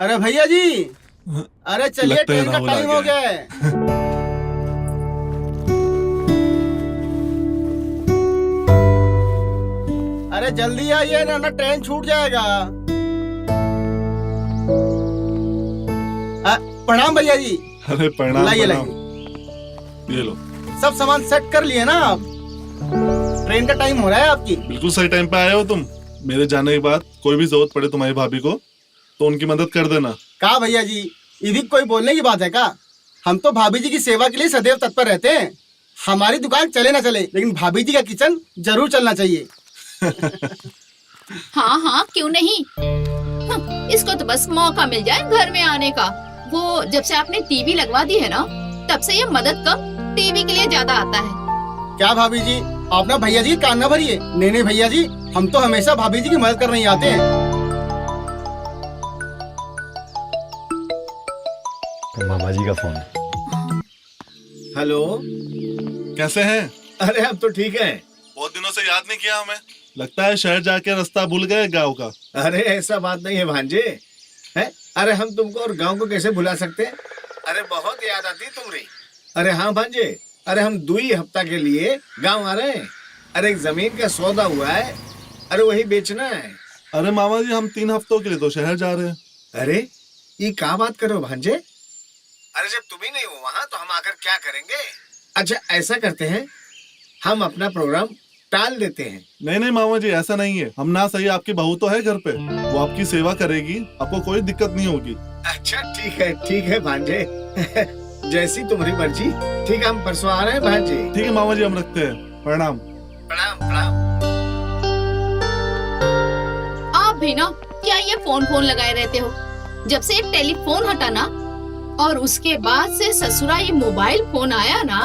अरे भैया जी, अरे चलिए, ट्रेन का टाइम हो गया है। अरे जल्दी आइए ना, ट्रेन छूट जाएगा। प्रणाम भैया जी। अरे प्रणाम। लाइए ये लो। सब सामान सेट कर लिए ना आप? ट्रेन का टाइम हो रहा है आपकी। बिल्कुल सही टाइम पे आए हो तुम। मेरे जाने के बाद कोई भी जरूरत पड़े तुम्हारी भाभी को तो उनकी मदद कर देना। कहा भैया जी, ये भी कोई बोलने की बात है का? हम तो भाभी जी की सेवा के लिए सदैव तत्पर रहते हैं। हमारी दुकान चले ना चले, लेकिन भाभी जी का किचन जरूर चलना चाहिए। हाँ हाँ, क्यों नहीं। इसको तो बस मौका मिल जाए घर में आने का। वो जब से आपने टीवी लगवा दी है ना, तब से ये मदद कम टीवी के लिए ज्यादा आता है। क्या भाभी जी, आप ना भैया जी कान ना भरिए। नहीं भैया जी, हम तो हमेशा भाभी जी की मदद करने ही आते हैं। मामा जी का फोन। हेलो, कैसे हैं? अरे अब तो ठीक है। बहुत दिनों से याद नहीं किया हमें। लगता है शहर जाके रास्ता भूल गए गांव का। अरे ऐसा बात नहीं है भांजे। है? अरे हम तुमको और गांव को कैसे भुला सकते हैं? अरे बहुत याद आती तुम्हारी। अरे हाँ भांजे, अरे हम 2 हफ्ता के लिए गांव आ रहे हैं। अरे एक जमीन का सौदा हुआ है, अरे वही बेचना है। अरे मामा जी, हम 3 हफ्तों के लिए तो शहर जा रहे हैं। अरे ये क्या बात कर रहे हो भांजे? अरे जब तुम ही नहीं हो वहाँ तो हम आकर क्या करेंगे? अच्छा ऐसा करते हैं, हम अपना प्रोग्राम टाल देते हैं। नहीं मामा जी, ऐसा नहीं है। हम ना सही आपकी बहू तो है घर पे, वो आपकी सेवा करेगी, आपको कोई दिक्कत नहीं होगी। अच्छा ठीक है भांजे। जैसी तुम्हारी मर्जी। ठीक है, हम परसों आ रहे हैं भांजे। ठीक है मामा जी, हम रखते हैं। प्रणाम। प्रणाम प्रणाम। आप भी ना क्या ये फोन लगाए रहते हो? जब से ये टेलीफोन हटा ना, और उसके बाद से ससुरा ये मोबाइल फोन आया ना,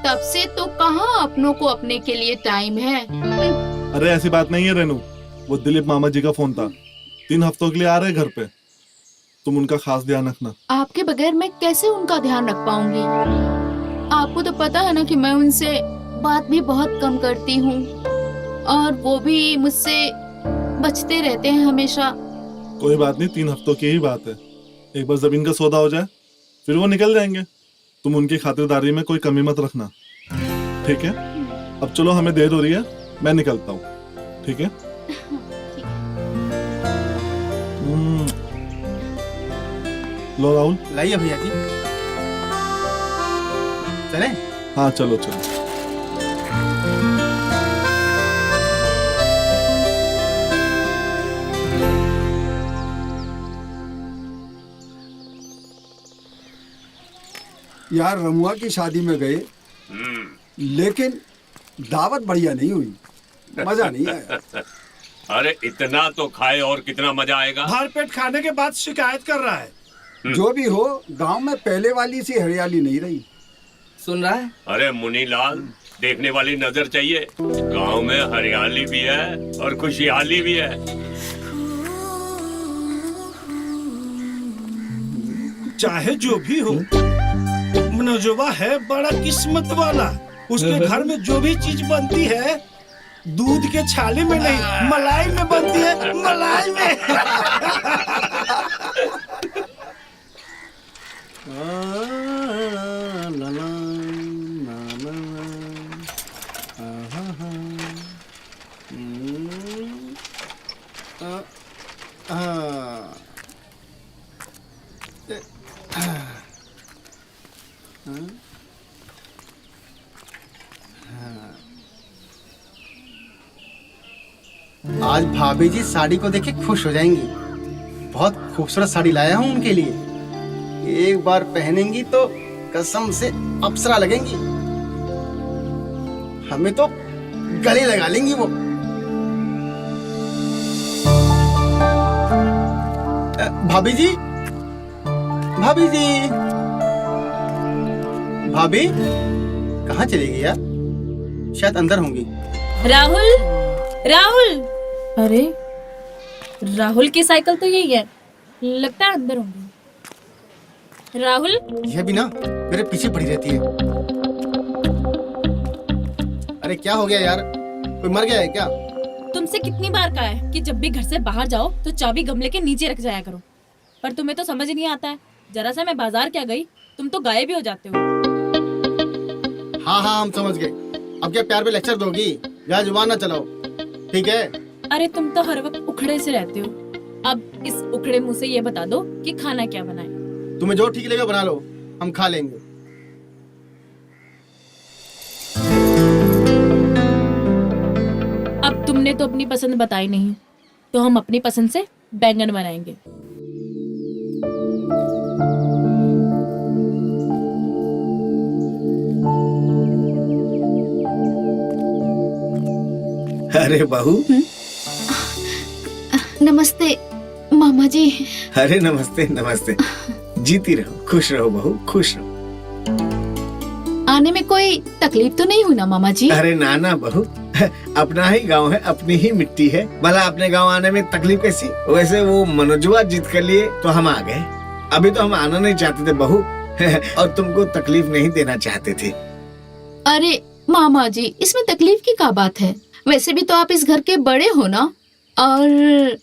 तब से तो कहाँ अपनों को अपने के लिए टाइम है। अरे ऐसी बात नहीं है रेनू, वो दिलीप मामा जी का फोन था। 3 हफ्तों के लिए आ रहे घर पे, तुम उनका खास ध्यान रखना। आपके बगैर मैं कैसे उनका ध्यान रख पाऊंगी? आपको तो पता है ना कि मैं उनसे बात भी बहुत कम करती हूँ, और वो भी मुझसे बचते रहते हैं हमेशा। कोई बात नहीं, 3 हफ्तों की ही बात है। एक बार जमीन का सौदा हो जाए फिर वो निकल जाएंगे। तुम उनकी खातिरदारी में कोई कमी मत रखना, ठीक है? अब चलो, हमें देर हो रही है, मैं निकलता हूँ। ठीक है? लो राहुल। लाइए भैया जी, चले? हाँ चलो चलो। यार रमुआ की शादी में गए, लेकिन दावत बढ़िया नहीं हुई, मजा नहीं आया। अरे इतना तो खाए और कितना मजा आएगा। भर पेट खाने के बाद शिकायत कर रहा है। जो भी हो, गांव में पहले वाली सी हरियाली नहीं रही। सुन रहा है? अरे मुनीलाल, देखने वाली नजर चाहिए। गांव में हरियाली भी है और खुशहाली भी है। चाहे जो भी हो, मनोजवा है बड़ा किस्मत वाला। उसके घर में जो भी चीज बनती है, दूध के छाले में नहीं, मलाई में बनती है, मलाई में। आज भाभी जी साड़ी को देख के खुश हो जाएंगी। बहुत खूबसूरत साड़ी लाया हूँ उनके लिए। एक बार पहनेंगी तो कसम से अप्सरा लगेंगी। हमें तो गले लगा लेंगी वो। भाभी जी, भाभी जी, भाभी कहाँ चली गई यार? शायद अंदर होंगी। राहुल, राहुल, अरे राहुल की साइकिल तो यही है, लगता है अंदर होंगे। राहुल, यह भी ना मेरे पीछे पड़ी रहती है। अरे क्या हो गया यार, कोई मर गया है क्या? तुमसे कितनी बार कहा है कि जब भी घर से बाहर जाओ तो चाबी गमले के नीचे रख जाया करो। पर तुम्हें तो समझ नहीं आता है। जरा सा मैं बाजार क्या गई, तुम तो गायब ही हो जाते हो। हाँ हाँ हम समझ गए। अब क्या प्यार पे लेक्चर दोगी? या जुबान ना चलाओ, ठीक है? अरे तुम तो हर वक्त उखड़े से रहते हो। अब इस उखड़े मुंह से ये बता दो कि खाना क्या बनाए। तुम्हें जो ठीक लगे बना लो, हम खा लेंगे। अब तुमने तो अपनी पसंद बताई नहीं, तो हम अपनी पसंद से बैंगन बनाएंगे। अरे बहू, नमस्ते मामा जी। अरे नमस्ते नमस्ते। जीती रहो, खुश रहो बहू, खुश रहो। आने में कोई तकलीफ तो नहीं हुई ना मामा जी? अरे नाना बहू, अपना ही गांव है, अपनी ही मिट्टी है, भला अपने गांव आने में तकलीफ कैसी? वैसे वो मनोजवा जीत कर लिए तो हम आ गए। अभी तो हम आना नहीं चाहते थे बहू और तुमको तकलीफ नहीं देना चाहते थे। अरे मामा जी, इसमें तकलीफ की क्या बात है? वैसे भी तो आप इस घर के बड़े हो ना, और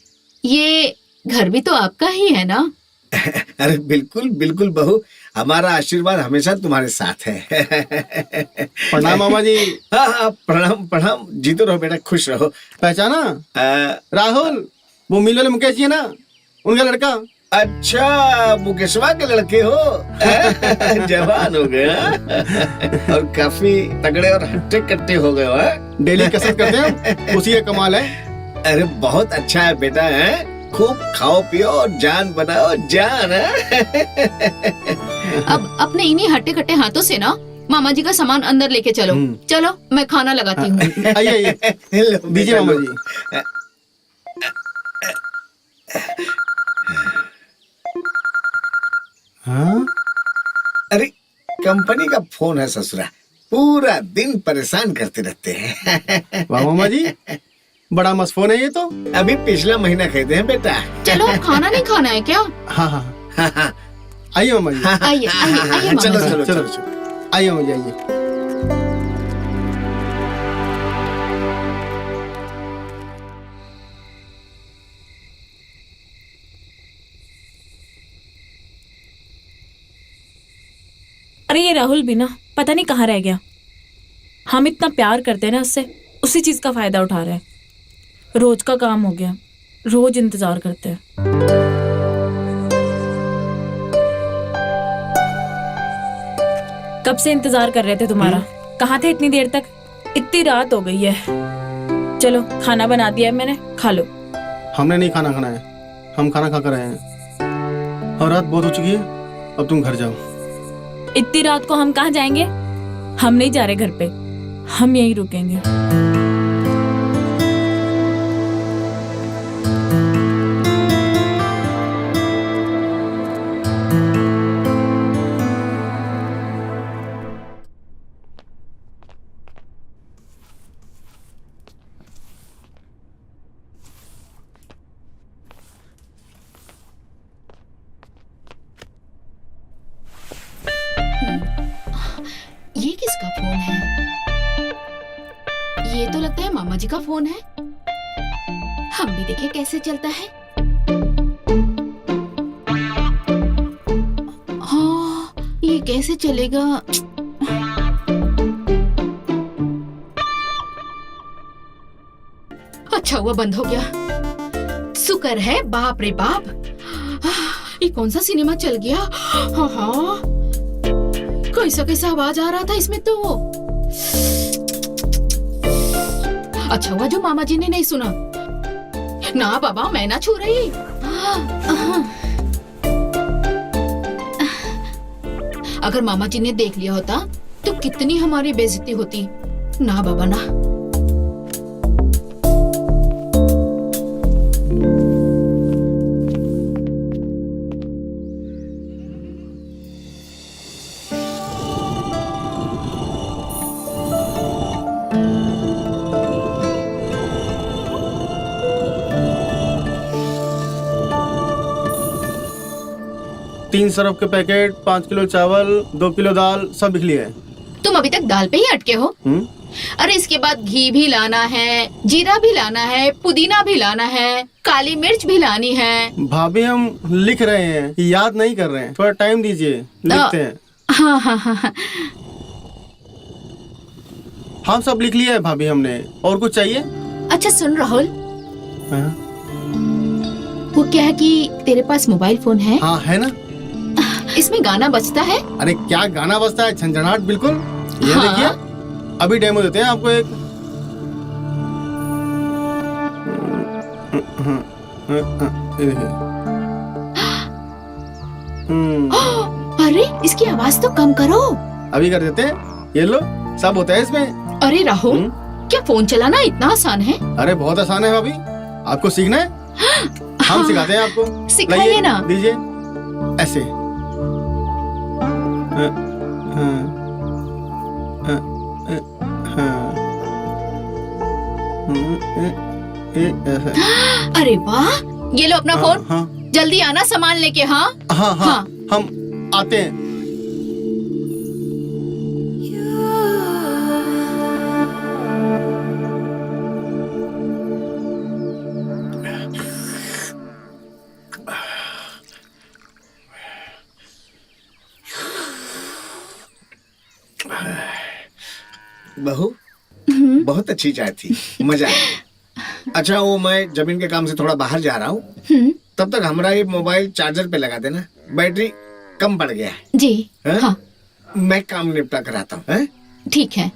ये घर भी तो आपका ही है ना। अरे बिल्कुल बिल्कुल बहू, हमारा आशीर्वाद हमेशा तुम्हारे साथ है। प्रणाम मामा जी। हाँ हाँ, प्रणाम प्रणाम। जीतो रहो बेटा, खुश रहो। पहचाना? राहुल, वो मिल वाले मुकेश जी है ना, उनका लड़का। अच्छा, मुकेशवा के लड़के हो। जवान हो गए और काफी तगड़े और हट्टे कट्टे हो गए हो। डेली कसरत करते हैं, उसी का कमाल है। अरे बहुत अच्छा है बेटा, है खूब खाओ पियो और जान बनाओ, जान है। अब अपने इन्हीं हट्टे कट्टे हाथों से ना मामा जी का सामान अंदर लेके चलो। चलो मैं खाना लगाती हूँ। आइए आइए, लो दीजिए बेटा, मामा लो। जी। हाँ? अरे कंपनी का फोन है ससुरा, पूरा दिन परेशान करते रहते हैं। वाह मामा जी, बड़ा मस्त फोन है ये तो। अभी पिछला महीना खरीदे हैं बेटा। चलो खाना नहीं खाना है क्या? हाँ हाँ हाँ हाँ आइए मामा जी। आइए आइए आइए मामा चलो जी। चलो चलो। चलो। आइए मामा जी, आइए। अरे ये राहुल भी ना पता नहीं कहाँ रह गया। हम इतना प्यार करते हैं ना उससे, उसी चीज का फायदा उठा रहे हैं। रोज का काम हो गया, रोज इंतजार करते हैं। कब से इंतजार कर रहे थे तुम्हारा। कहाँ थे इतनी देर तक? इतनी रात हो गई है। चलो खाना बना दिया है मैंने, खा लो। हमने नहीं खाना खाना है, हम खाना खा कर आए हैं और रात बहुत हो चुकी है। अब तुम घर जाओ। इतनी रात को हम कहाँ जाएंगे? हम नहीं जा रहे घर पे, हम यहीं रुकेंगे। ये किसका फोन है? ये तो लगता है मामा जी का फोन है। हम भी देखें कैसे चलता है। हाँ, ये कैसे चलेगा? अच्छा हुआ बंद हो गया। शुक्र है, बाप रे बाप, ये कौन सा सिनेमा चल गया। हाँ हाँ, कैसा कैसा आवाज आ रहा था इसमें तो। अच्छा हुआ जो मामा जी ने नहीं सुना। ना बाबा, मैं ना छू रही। अगर मामा जी ने देख लिया होता तो कितनी हमारी बेइज्जती होती। ना बाबा ना। तीन सरफ के पैकेट, 5 किलो चावल, 2 किलो दाल, सब लिख लिया है। तुम अभी तक दाल पे ही अटके हो। अरे इसके बाद घी भी लाना है, जीरा भी लाना है, पुदीना भी लाना है, काली मिर्च भी लानी है। भाभी हम लिख रहे हैं, याद नहीं कर रहे हैं, थोड़ा टाइम दीजिए, लिखते हैं। हाँ हाँ हाँ हाँ। हम सब लिख लिया है भाभी हमने। और कुछ चाहिए? अच्छा सुन राहुल, हाँ वो क्या है कि तेरे पास मोबाइल फोन है? हाँ, है ना। इसमें गाना बजता है? अरे क्या गाना बजता है, झंझनाहट बिल्कुल। ये हाँ। देखिए, अभी डेमो देते हैं आपको एक। ये देखिए। अरे इसकी आवाज तो कम करो। अभी कर देते हैं, ये लो, सब होता है इसमें। अरे राहुल, क्या फोन चलाना इतना आसान है? अरे बहुत आसान है भाभी, आपको सीखना है, हम हाँ। सिखाते हैं आपको। सिखाइए लाइए, ना। दीजिए ऐसे। हाँ, हाँ, हाँ, हाँ, ऐसे। अरे वाह, ये लो अपना हाँ, फोन, हाँ, जल्दी आना सामान लेके। हाँ हाँ, हाँ, हाँ। हम आते हैं। बहू, बहुत अच्छी चाय थी, मजा आया। अच्छा वो मैं जमीन के काम से थोड़ा बाहर जा रहा हूँ, तब तक हमारा ये मोबाइल चार्जर पे लगा देना, बैटरी कम पड़ गया है। जी हैं? हाँ मैं काम निपटा कर आता हूँ, हैं? ठीक है।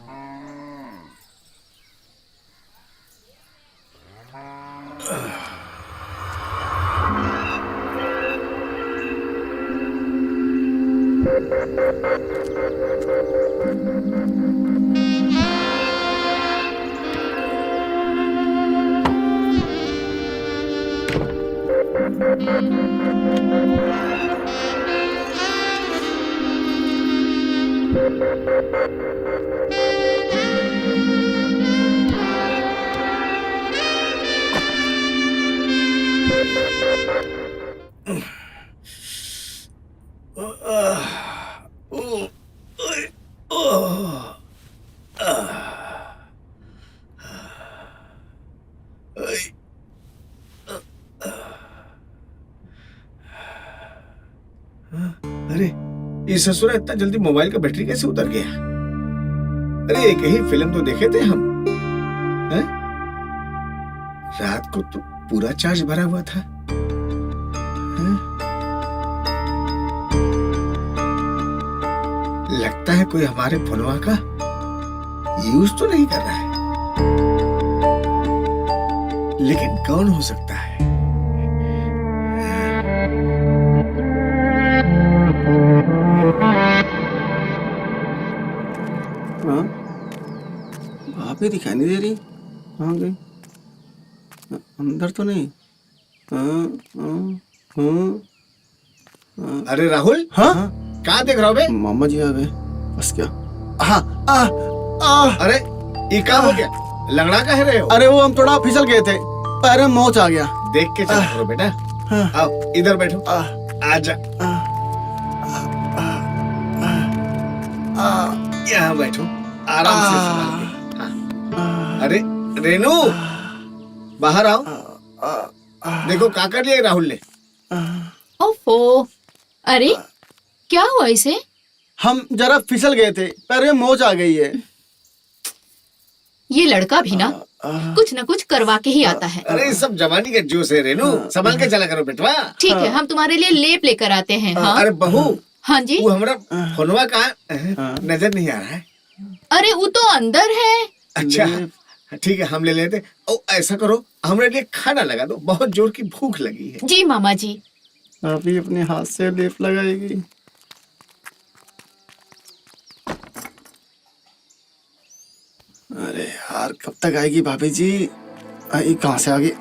अरे ये ससुरा इतना जल्दी मोबाइल का बैटरी कैसे उतर गया? अरे एक ही फिल्म तो देखे थे हम, हैं? रात को तो पूरा चार्ज भरा हुआ था, हैं? लगता है कोई हमारे फोनवा का यूज तो नहीं कर रहा है, लेकिन कौन हो सकता है? हाँ, भाभी दिखाई नहीं दे रही, कहाँ गई? अंदर तो नहीं। हाँ, हाँ, हाँ, अरे राहुल, हाँ, कहाँ देख रहा हो बे? मामा जी आ गए। बस क्या? हाँ, आ, आ, अरे ये क्या हो गया? लंगड़ा कह रहे हो? अरे वो हम थोड़ा फिसल गए थे, पैर में मोच आ गया। देख के चला करो बेटा। हाँ, आओ इधर बैठो, आजा यहाँ बैठो, आराम से संभाल के। हाँ। अरे रेनू, बाहर आओ, देखो क्या कर लिया राहुल ने। ओफो, अरे क्या हुआ इसे? हम जरा फिसल गए थे, पैर में मोच आ गई है। ये लड़का भी ना कुछ न कुछ करवा के ही आता है। अरे सब जवानी के जोश है रेनू, संभाल के चला करो बेटवा। ठीक है, हम तुम्हारे लिए लेप लेकर आते हैं। हाँ अरे बहू, हाँ जी। वो हमारा फोनवा कहाँ नजर नहीं आ रहा है? अरे वो तो अंदर है। अच्छा ठीक है, हम ले लेते। ओ ऐसा करो, हमारे लिए खाना लगा दो, बहुत जोर की भूख लगी है। जी मामा जी। अभी अपने हाथ से लेप लगाएगी। अरे यार, कब तक आएगी भाभी जी? आई कहाँ से आ गई?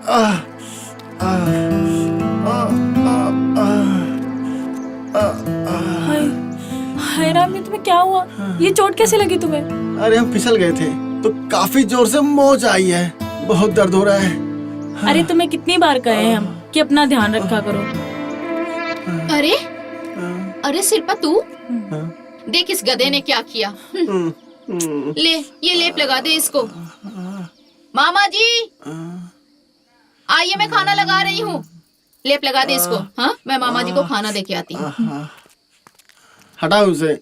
हाय हाय राम, ये तुम्हें क्या हुआ? ये चोट कैसे लगी तुम्हें? अरे हम फिसल गए थे तो काफी जोर से मोच आई है, बहुत दर्द हो रहा है। अरे तुम्हें कितनी बार कहे हैं हम कि अपना ध्यान रखा करो। अरे अरे सिर्पा तू देख इस गधे ने क्या किया। ले ये लेप लगा दे इसको। मामा जी आइए, मैं खाना लगा रही हूँ। लेप लगा दे इसको। हाँ, मैं मामा जी को खाना दे के आती हूँ। हटाओ उसे,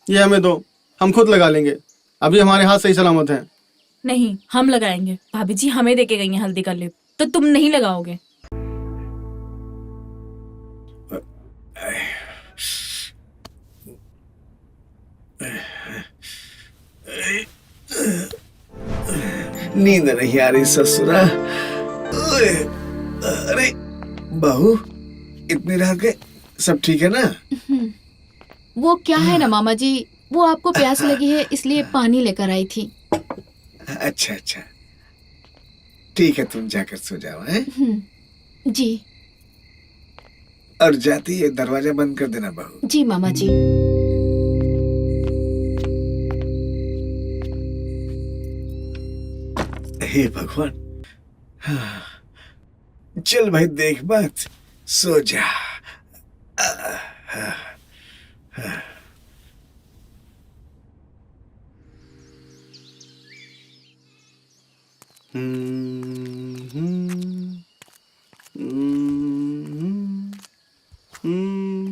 ये हमें दो, हम खुद लगा लेंगे। अभी हमारे हाथ सही सलामत हैं। नहीं, हम लगाएंगे। भाभी जी हमें देके गई हैं हल्दी का लेप, तो तुम नहीं लगाओगे? नींद नहीं आ रही ससुरा। ओए, अरे बहू, इतनी रात के सब ठीक है ना? वो क्या है ना मामा जी, वो आपको प्यास लगी है इसलिए पानी लेकर आई थी। अच्छा अच्छा, ठीक है, तुम जाकर सो जाओ। हैं? जी और जाती है दरवाजा बंद कर देना बहू। जी मामा जी। हे भगवान, हाँ। चल भाई, देख बात, सो जा।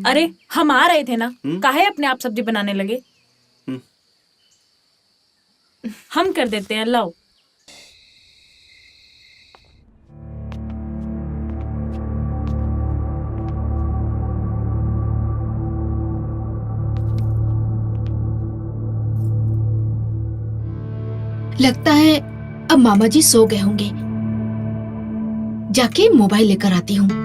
अरे हम आ रहे थे ना, काहे अपने आप सब्जी बनाने लगे? हम कर देते हैं, लाओ। लगता है अब मामा जी सो गए होंगे। जाके मोबाइल लेकर आती हूँ।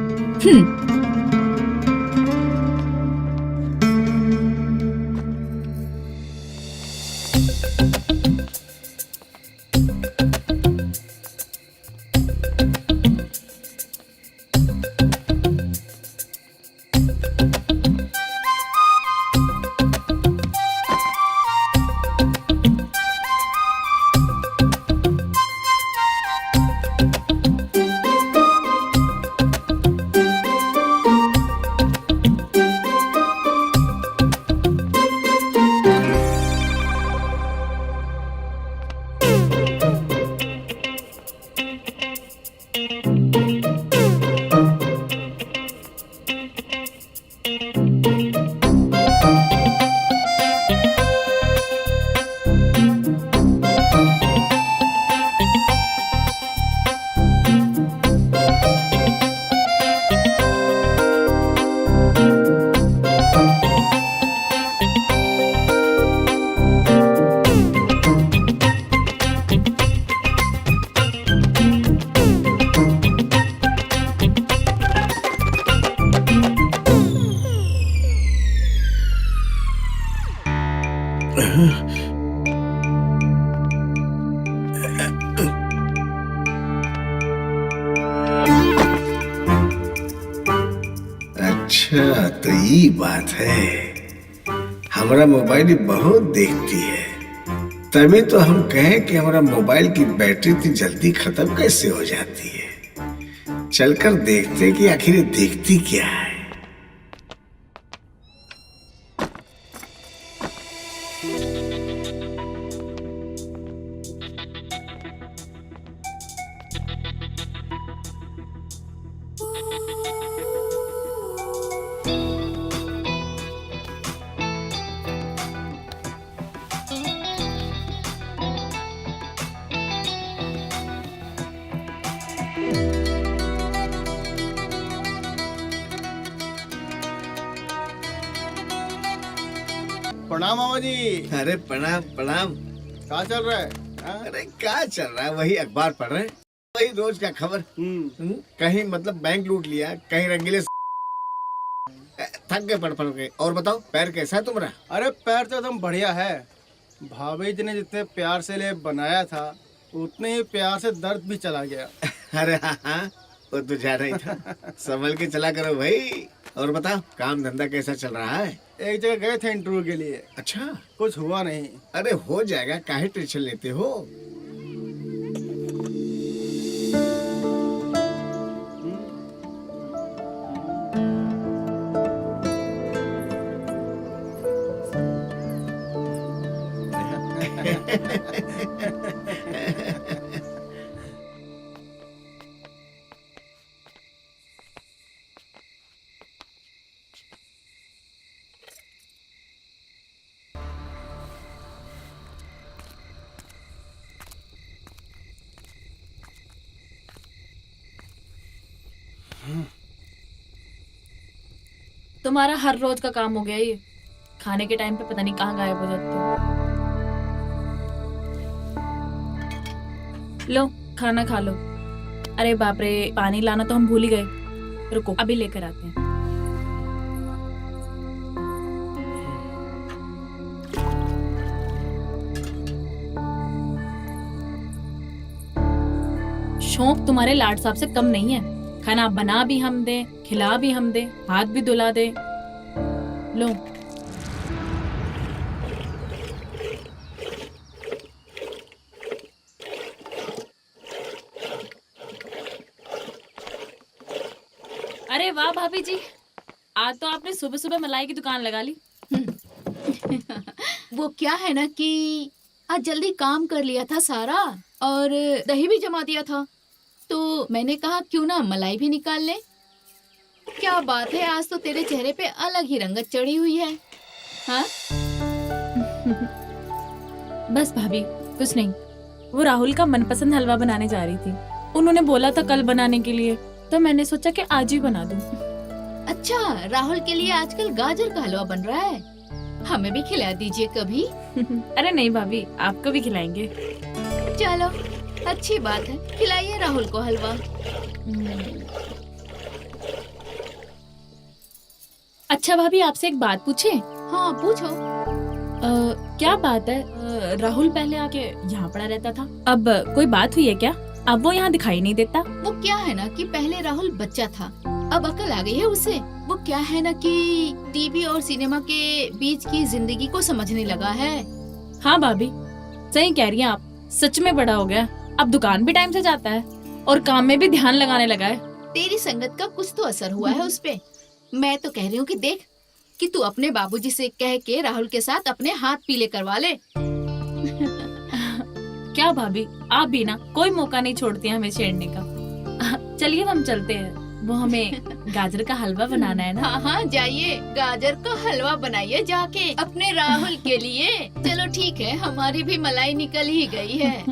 अच्छा, तो ये बात है। हमारा मोबाइल बहुत देखती है, तभी तो हम कहें कि हमारा मोबाइल की बैटरी इतनी जल्दी खत्म कैसे हो जाती है। चलकर देखते कि आखिर ये देखती क्या है। प्रणाम मामा जी। अरे प्रणाम प्रणाम। क्या चल रहा है? हाँ? अरे क्या चल रहा है, वही अखबार पढ़ रहे हैं, वही रोज का खबर। कहीं मतलब बैंक लूट लिया, कहीं रंगीले थक गए पढ़ पढ़ के। और बताओ, पैर कैसा है तुम्हारा? अरे पैर तो एकदम बढ़िया है। भाभी जी ने जितने प्यार से ले बनाया था, उतने ही प्यार से दर्द भी चला गया। अरे हाँ हाँ, वो तो जा रही था। संभल के चला करो भाई। और बताओ, काम धंधा कैसा चल रहा है? एक जगह गए थे इंटरव्यू के लिए। अच्छा, कुछ हुआ नहीं। अरे हो जाएगा, काहे टेंशन लेते हो? तुम्हारा हर रोज का काम हो गया ये। खाने के टाइम पे पता नहीं कहाँ गायब हो जाते हो। लो खाना खा लो। अरे बाप रे, पानी लाना तो हम भूल ही गए। रुको अभी लेकर आते हैं। शौक तुम्हारे लाड साहब से कम नहीं है। खाना बना भी हम दे, खिला भी हम दे, हाथ भी धुला दे। लो अरे वाह भाभी जी, आज तो आपने सुबह सुबह मलाई की दुकान लगा ली। वो क्या है ना कि आज जल्दी काम कर लिया था सारा और दही भी जमा दिया था, तो मैंने कहा क्यों ना मलाई भी निकाल ले। क्या बात है, आज तो तेरे चेहरे पे अलग ही रंगत चढ़ी हुई है। हाँ बस भाभी कुछ नहीं, वो राहुल का मनपसंद हलवा बनाने जा रही थी। उन्होंने बोला था कल बनाने के लिए, तो मैंने सोचा कि आज ही बना दूं। अच्छा, राहुल के लिए आजकल गाजर का हलवा बन रहा है, हमें भी खिला दीजिए कभी। अरे नहीं भाभी, आपको भी खिलाएंगे। चलो अच्छी बात है, खिलाइए राहुल को हलवा। अच्छा भाभी, आपसे एक बात पूछे? हाँ पूछो। क्या बात है, राहुल पहले आके यहाँ पड़ा रहता था, अब कोई बात हुई है क्या? अब वो यहाँ दिखाई नहीं देता। वो क्या है ना कि पहले राहुल बच्चा था, अब अकल आ गई है उसे। वो क्या है ना कि टीवी और सिनेमा के बीच की जिंदगी को समझने लगा है। हाँ भाभी सही कह रही हैं आप, सच में बड़ा हो गया। अब दुकान भी टाइम से जाता है और काम में भी ध्यान लगाने लगा है। तेरी संगत का कुछ तो असर हुआ है उस पे। मैं तो कह रही हूँ कि देख कि तू अपने बाबूजी से कह के राहुल के साथ अपने हाथ पीले करवा ले। क्या भाभी, आप भी ना कोई मौका नहीं छोड़ती हैं हमें छेड़ने का। चलिए हम चलते हैं, वो हमें गाजर का हलवा बनाना है ना। हाँ हाँ जाइए, गाजर का हलवा बनाइए जाके अपने राहुल के लिए। चलो ठीक है, हमारी भी मलाई निकल ही गई है।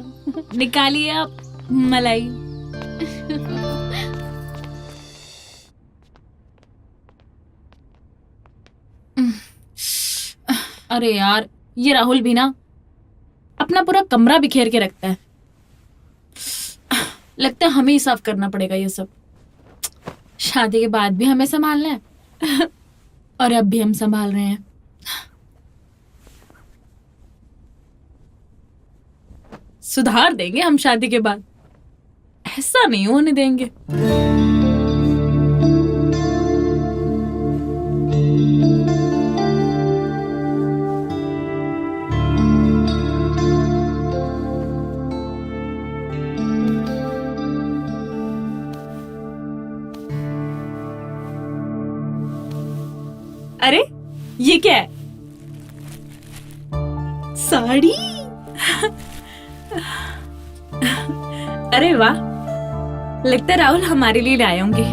निकालिए आप मलाई। अरे यार, ये राहुल भी ना अपना पूरा कमरा बिखेर के रखता है। लगता है हमें ही साफ करना पड़ेगा ये सब। शादी के बाद भी हमें संभालना है और अब भी हम संभाल रहे हैं। सुधार देंगे हम शादी के बाद, ऐसा नहीं होने देंगे। अरे ये क्या है? साड़ी? अरे वाह, लगता है राहुल हमारे लिए लाए होंगे।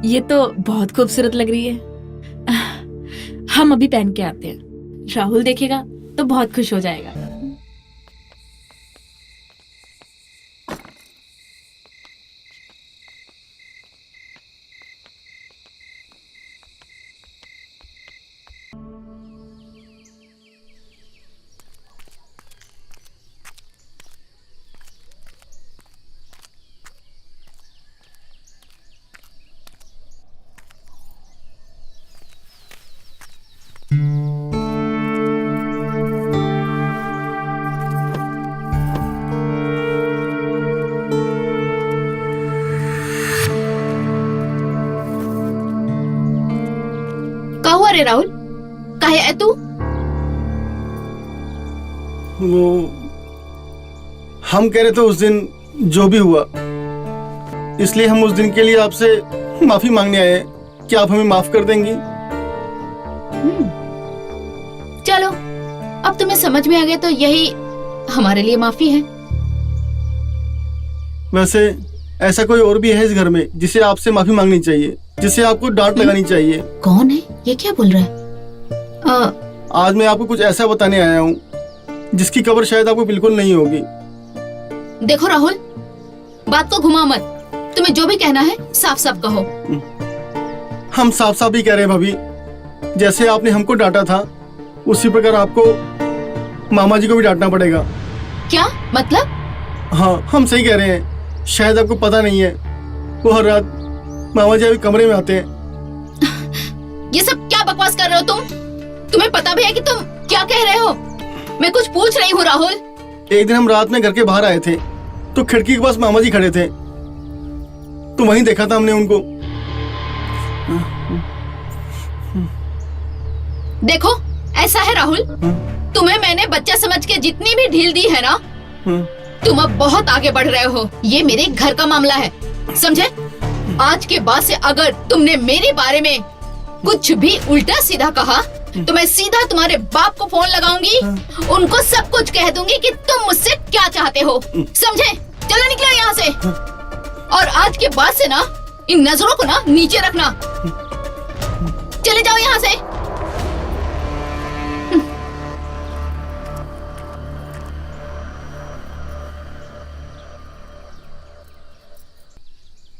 ये तो बहुत खूबसूरत लग रही है। हम अभी पहन के आते हैं, राहुल देखेगा तो बहुत खुश हो जाएगा। क्या हुआ रे राहुल, काहे है तू? वो हम कह रहे थे उस दिन जो भी हुआ, इसलिए हम उस दिन के लिए आपसे माफी मांगने आए हैं। क्या आप हमें माफ कर देंगी? चलो, अब तुम्हें समझ में आ गया तो यही हमारे लिए माफी है। वैसे ऐसा कोई और भी है इस घर में जिसे आपसे माफी मांगनी चाहिए, जिसे आपको डांट लगानी चाहिए? कौन है? ये क्या बोल रहा है? आज मैं आपको कुछ ऐसा बताने आया हूँ जिसकी खबर शायद आपको बिल्कुल नहीं होगी। देखो राहुल, बात को घुमा मत। तुम्हें जो भी कहना है साफ साफ कहो। हम साफ साफ ही कह रहे हैं भाभी, जैसे आपने हमको डांटा था उसी प्रकार आपको मामा जी को भी डांटना पड़ेगा। क्या मतलब? हाँ, हम सही कह रहे हैं। शायद आपको पता नहीं है, वो हर रात मामा जी अभी कमरे में आते हैं। ये सब क्या बकवास कर रहे हो तुम? तुम्हें पता भी है कि तुम क्या कह रहे हो? मैं कुछ पूछ रही हूँ राहुल। एक दिन हम रात में घर के बाहर आए थे तो खिड़की के पास मामा जी खड़े थे, तो वहीं देखा था हमने उनको। देखो, ऐसा है राहुल, तुम्हें मैंने बच्चा समझ के जितनी भी ढील दी है ना, तुम अब बहुत आगे बढ़ रहे हो। ये मेरे घर का मामला है, समझे? आज के बाद से अगर तुमने मेरे बारे में कुछ भी उल्टा सीधा कहा तो मैं सीधा तुम्हारे बाप को फोन लगाऊंगी, उनको सब कुछ कह दूंगी कि तुम मुझसे क्या चाहते हो, समझे? चलो निकलो यहाँ से, और आज के बाद से ना इन नजरों को ना नीचे रखना। चले जाओ यहाँ से।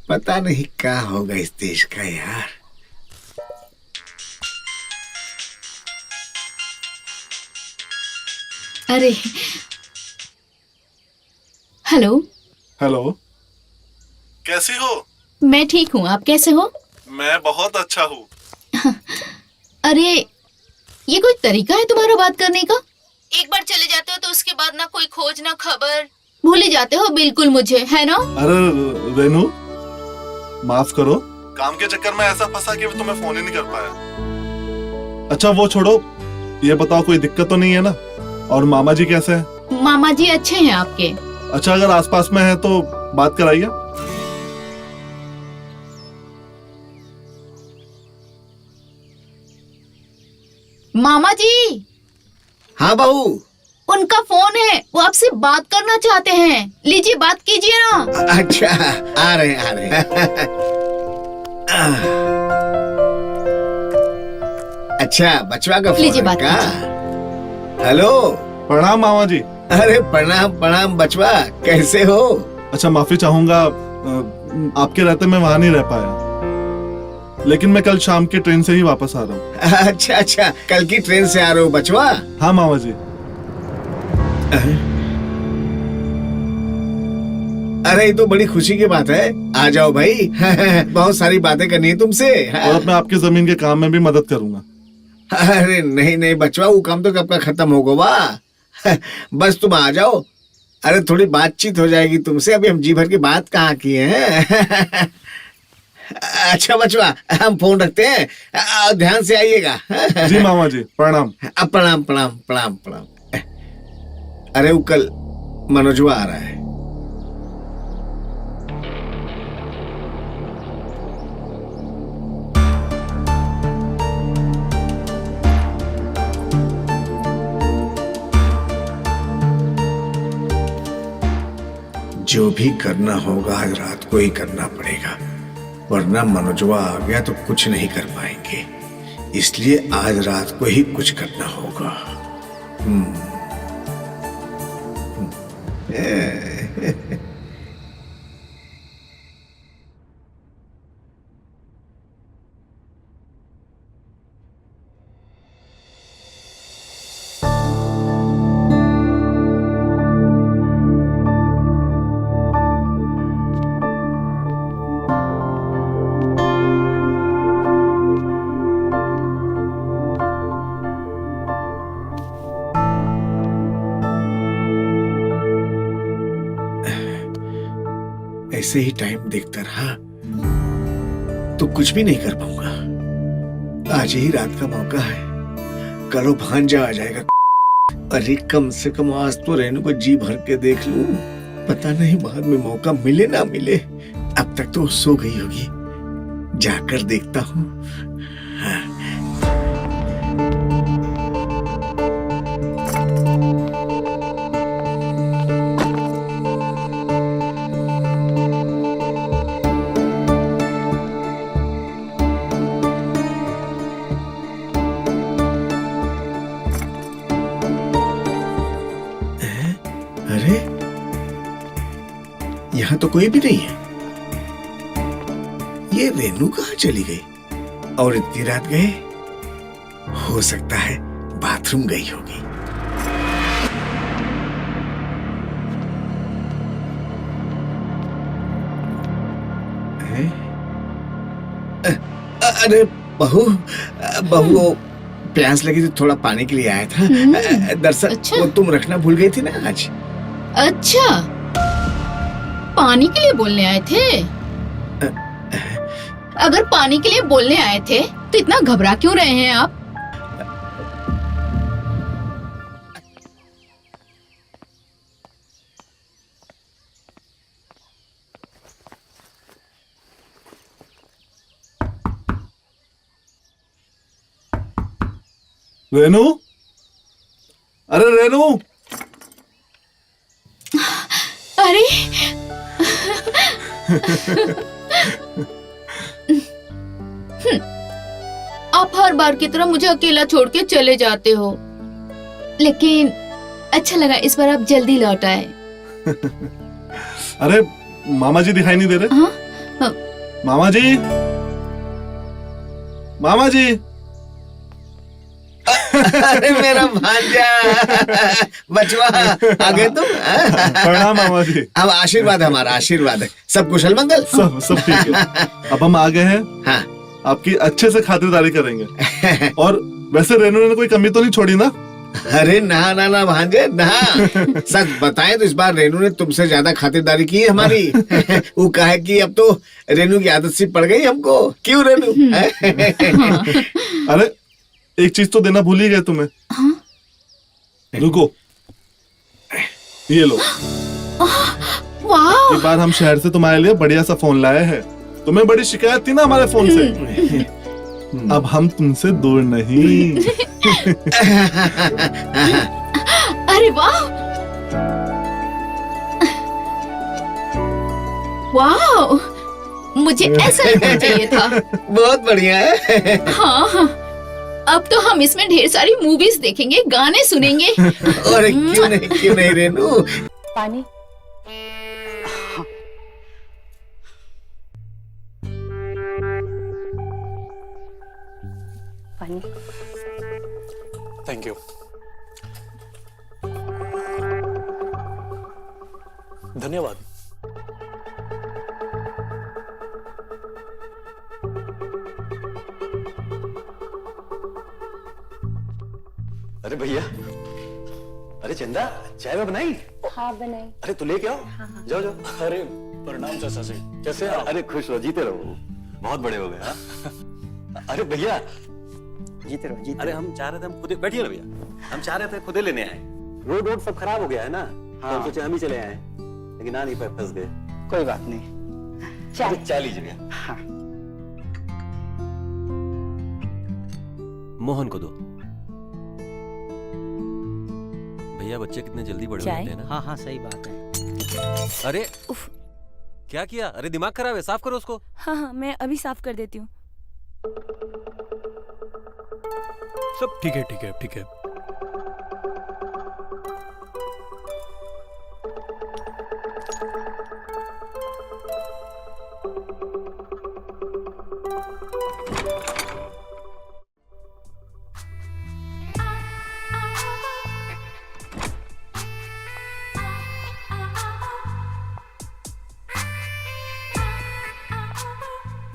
पता नहीं क्या होगा इस देश का यार। अरे हेलो। हेलो, कैसी हो? मैं ठीक हूँ, आप कैसे हो? मैं बहुत अच्छा हूँ। अरे ये कोई तरीका है तुम्हारा बात करने का? एक बार चले जाते हो तो उसके बाद ना कोई खोज ना खबर, भूल ही जाते हो बिल्कुल मुझे, है ना? अरे रेनू, माफ करो, काम के चक्कर में ऐसा फंसा कि तुम्हें फोन ही नहीं कर पाया। अच्छा वो छोड़ो, ये बताओ कोई दिक्कत तो नहीं है ना? और मामा जी कैसे हैं? मामा जी अच्छे हैं आपके। अच्छा, अगर आसपास में है तो बात कराइए। मामा जी। हाँ बहू। उनका फोन है, वो आपसे बात करना चाहते हैं। लीजिए, बात कीजिए ना। अच्छा, आ रहे आ रहे। अच्छा, बचवा का फोन लीजिए, है बात का? हेलो। प्रणाम मामा जी। अरे प्रणाम प्रणाम बचवा, कैसे हो? अच्छा, माफी चाहूंगा, आपके रहते मैं वहां नहीं रह पाया, लेकिन मैं कल शाम की ट्रेन से ही वापस आ रहा हूँ। अच्छा अच्छा, कल की ट्रेन से आ रहे हो बचवा? हाँ मामा जी। अरे ये तो बड़ी खुशी की बात है, आ जाओ भाई। बहुत सारी बातें करनी है तुमसे। और अब मैं आपकी जमीन के काम में भी मदद करूंगा। अरे नहीं नहीं बचवा, वो काम तो कब का खत्म होगा वाह। बस तुम आ जाओ। अरे थोड़ी बातचीत हो जाएगी तुमसे, अभी हम जी भर की बात कहाँ की है। अच्छा बचवा, हम फोन रखते हैं, ध्यान से आइएगा। जी मामा जी, प्रणाम। प्रणाम प्रणाम प्रणाम प्रणाम। अरे वो कल मनोजवा आ रहा है। जो भी करना होगा आज रात को ही करना पड़ेगा, वरना मनोजवा आ गया तो कुछ नहीं कर पाएंगे। इसलिए आज रात को ही कुछ करना होगा। ऐसे ही टाइम देखता रहा तो कुछ भी नहीं कर पाऊंगा। आज ही रात का मौका है, कल भांजा आ जाएगा। अरे कम से कम आज तो रेनू को जी भर के देख लूं, पता नहीं बाद में मौका मिले ना मिले। अब तक तो सो गई होगी, जाकर देखता हूँ। अरे यहाँ तो कोई भी नहीं है। ये रेनू कहाँ चली गई? और इतनी रात गए? हो सकता है बाथरूम गई होगी। अरे बहू, बहू प्यास लगी तो थोड़ा पानी के लिए आया था। दरअसल अच्छा। वो तुम रखना भूल गई थी ना आज। अच्छा, पानी के लिए बोलने आए थे? अगर पानी के लिए बोलने आए थे तो इतना घबरा क्यों रहे हैं आप? रेनू, अरे रेनू, अरे आप हर बार की तरह मुझे अकेला छोड़ के चले जाते हो, लेकिन अच्छा लगा इस बार आप जल्दी लौट आए। अरे मामा जी दिखाई नहीं दे रहे? हाँ? हाँ। मामा जी, मामा जी। अरे मेरा भांजा, बचवा आ गए तुम? प्रणाम मामा जी। अब आशीर्वाद, हमारा आशीर्वाद है। सब कुशल मंगल? सब ठीक है। अब हम आ गए हैं। हाँ। आपकी अच्छे से खातिरदारी करेंगे। और वैसे रेनू ने कोई कमी तो नहीं छोड़ी ना? अरे ना ना ना भांजे ना, सच बताएं तो इस बार रेनू ने तुमसे ज्यादा खातिरदारी की है हमारी। वो कहा कि अब तो रेनू की आदत सी पड़ गई हमको। क्यों रेनू? अरे एक चीज तो देना भूल ही गए तुम्हें। हाँ? रुको, ये लो। वाह! एक बार हम शहर से तुम्हारे लिए बढ़िया सा फोन लाए हैं। तुम्हें बड़ी शिकायत थी ना हमारे फोन से। अब हम तुमसे दूर नहीं। अरे वाह! वाह! मुझे ऐसा ही फोन चाहिए था। बहुत बढ़िया है। हाँ, अब तो हम इसमें ढेर सारी मूवीज देखेंगे, गाने सुनेंगे। और क्यों नहीं रेनू? पानी। पानी। Thank you. धन्यवाद। अरे भैया, अरे चंदा, चाय में बनाई? हाँ बनाई। अरे तू लेके आओ। जाओ जाओ। अरे प्रणाम चाचा जी, कैसे हैं आप? अरे खुश रहो, जीते रहो, बहुत बड़े हो गए। हाँ? अरे भैया, जीते रहो जीते। अरे हम चाह रहे थे, हम खुद बैठिए ना भैया, हम चाह रहे थे खुद लेने आए। रोड सब खराब हो गया है ना। हाँ। तो हम सोचे हम ही चले आए, लेकिन आ नहीं पाए, फंस गए। कोई बात नहीं। अरे चाय लीजिए भैया। हाँ। मोहन को दो। भैया बच्चे कितने जल्दी बड़े हो जाते हैं ना। हाँ हाँ सही बात है। अरे क्या किया? अरे दिमाग खराब है, साफ करो उसको। हाँ हाँ मैं अभी साफ कर देती हूँ। सब ठीक है ठीक है ठीक है।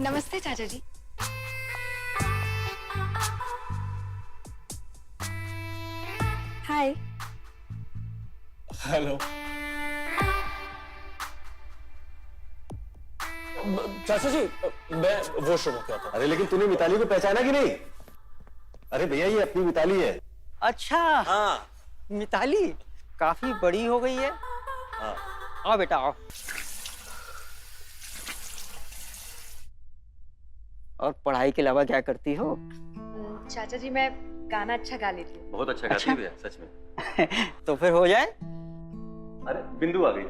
नमस्ते चाचा जी। हाय। हेलो। चाचा जी मैं वॉशरूम होके आता हूं। अरे लेकिन तूने मिताली को पहचाना कि नहीं? अरे भैया ये अपनी मिताली है। अच्छा हाँ। मिताली काफी बड़ी हो गई है। हाँ। आओ बेटा आओ। और पढ़ाई के अलावा क्या करती हो? चाचा जी मैं गाना अच्छा गा लेती हूँ। बहुत अच्छा गाती है भैया, सच में। तो फिर हो जाए। अरे बिंदु आ गई।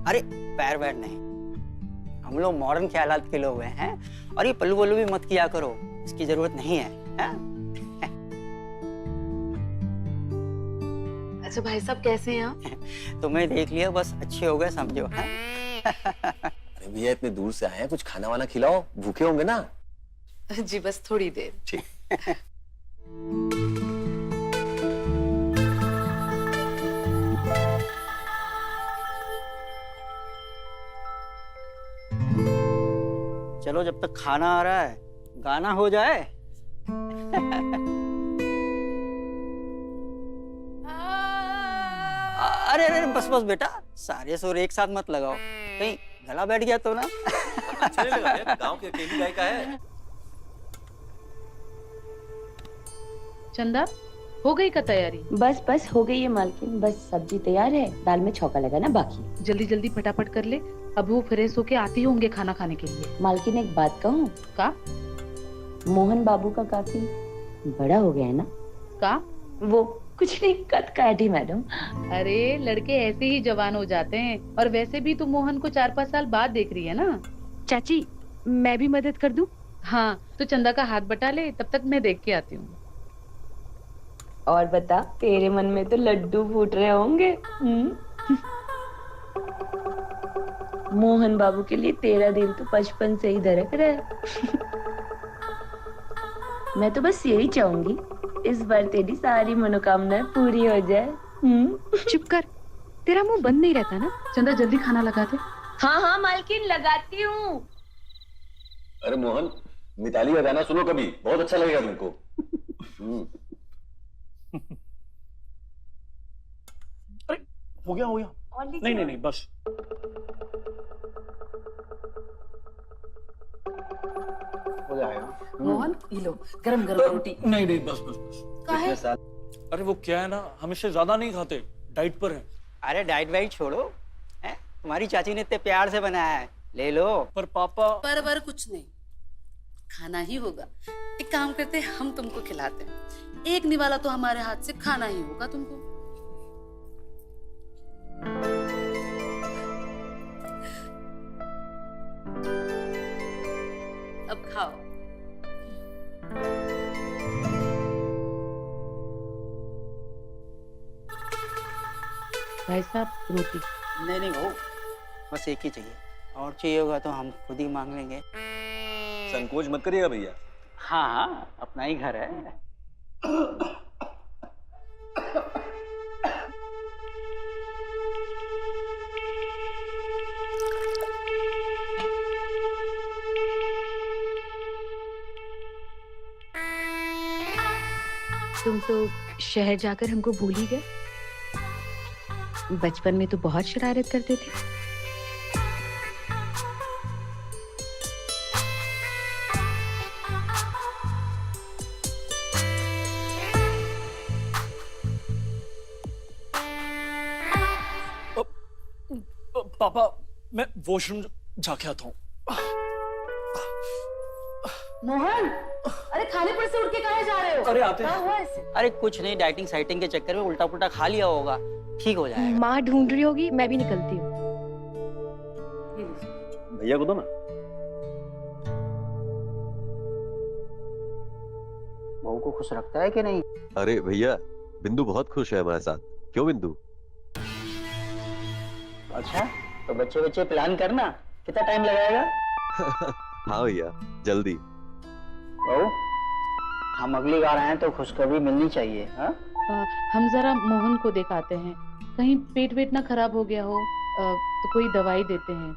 अरे पैर वैर नहीं, हम लोग मॉडर्न ख्यालात के लोग हैं। और ये पल्लू वल्लू भी मत किया करो, इसकी जरूरत नहीं है, है? अच्छा भाई साहब कैसे हैं आप? तुम्हें देख लिया बस अच्छे हो गए समझो। अरे भैया इतने दूर से आए हैं, कुछ खाना वाना खिलाओ, भूखे होंगे ना। जी बस थोड़ी देर। ठीक। चलो जब तक खाना आ रहा है गाना हो जाए। अरे अरे बस बस बेटा, सारे सुर एक साथ मत लगाओ, कहीं गला बैठ गया तो ना। अच्छा नहीं लगा यार, गांव की अकेली गायिका है। चंदा हो गई का तैयारी? बस बस हो गई है मालकिन, बस सब्जी तैयार है, दाल में छौंका लगाना बाकी। जल्दी जल्दी फटाफट कर ले, अब वो फ्रेश होके आते होंगे खाना खाने के लिए। मालकिन एक बात कहूँ? का? मोहन बाबू का काफी बड़ा हो गया है ना? का? वो कुछ नहीं, कद काटी मैडम। अरे लड़के ऐसे ही जवान हो जाते हैं, और वैसे भी तुम मोहन को 4-5 साल बाद देख रही है ना। चाची मैं भी मदद कर दूं? हाँ तो चंदा का हाथ बटा ले, तब तक मैं देख के आती हूँ। और बता, तेरे मन में तो लड्डू फूट रहे होंगे। मोहन बाबू के लिए तेरा दिल तो बचपन से ही धड़क रहा है। मैं तो बस यही चाहूंगी इस बार तेरी सारी मनोकामनाएं पूरी हो जाए। चुप कर, तेरा मुंह बंद नहीं रहता ना। चंदा जल्दी खाना लगा दे। हाँ हाँ मालकिन लगाती हूँ। अरे मोहन, मिताली का गाना सुनो कभी, बहुत अच्छा लगेगा तुमको। अरे हो गया हो गया। नहीं नहीं नहीं बस। हो जाएगा। मोहन ये लो गरम गरम रोटी। नहीं नहीं बस बस बस। काहे? अरे वो क्या है ना, हम इससे ज्यादा नहीं खाते, डाइट पर हैं। अरे डाइट वाइट छोड़ो, हैं? तुम्हारी चाची ने इतने प्यार से बनाया है, ले लो। पर पापा। पर कुछ नहीं, खाना ही होगा। एक काम करते हैं, हम तुमको खिलाते हैं। एक निवाला तो हमारे हाथ से खाना ही होगा तुमको। अब खाओ। भाई साहब रोटी। नहीं नहीं वो बस एक ही चाहिए, और चाहिए होगा तो हम खुद ही मांग लेंगे। संकोच मत करिएगा भैया। हाँ हाँ अपना ही घर है। तुम तो शहर जाकर हमको भूल ही गए। बचपन में तो बहुत शरारत करते थे। पापा मैं वॉशरूम जाके आता हूँ। मोहन, अरे खाने पर से उठ के कहाँ जा रहे हो? अरे आते हैं। क्या हुआ इसे? अरे कुछ नहीं, डाइटिंग साइटिंग के चक्कर में उल्टा पुल्टा खा लिया होगा, ठीक हो जाएगा। माँ ढूंढ रही होगी, मैं भी निकलती हूँ। भैया को दो ना। बहू को खुश रखता है कि नहीं? अरे भैया, बिंदु बहुत खुश है हमारे साथ। क्यों बिंदु? अच्छा तो बच्चे बच्चे प्लान करना, कितना टाइम लगाएगा? हाँ भैया जल्दी। बहू हम अगली बार आए तो खुशखबरी मिलनी चाहिए। हाँ हम जरा मोहन को दिखाते हैं, कहीं पेट वेट ना खराब हो गया हो तो कोई दवाई देते हैं।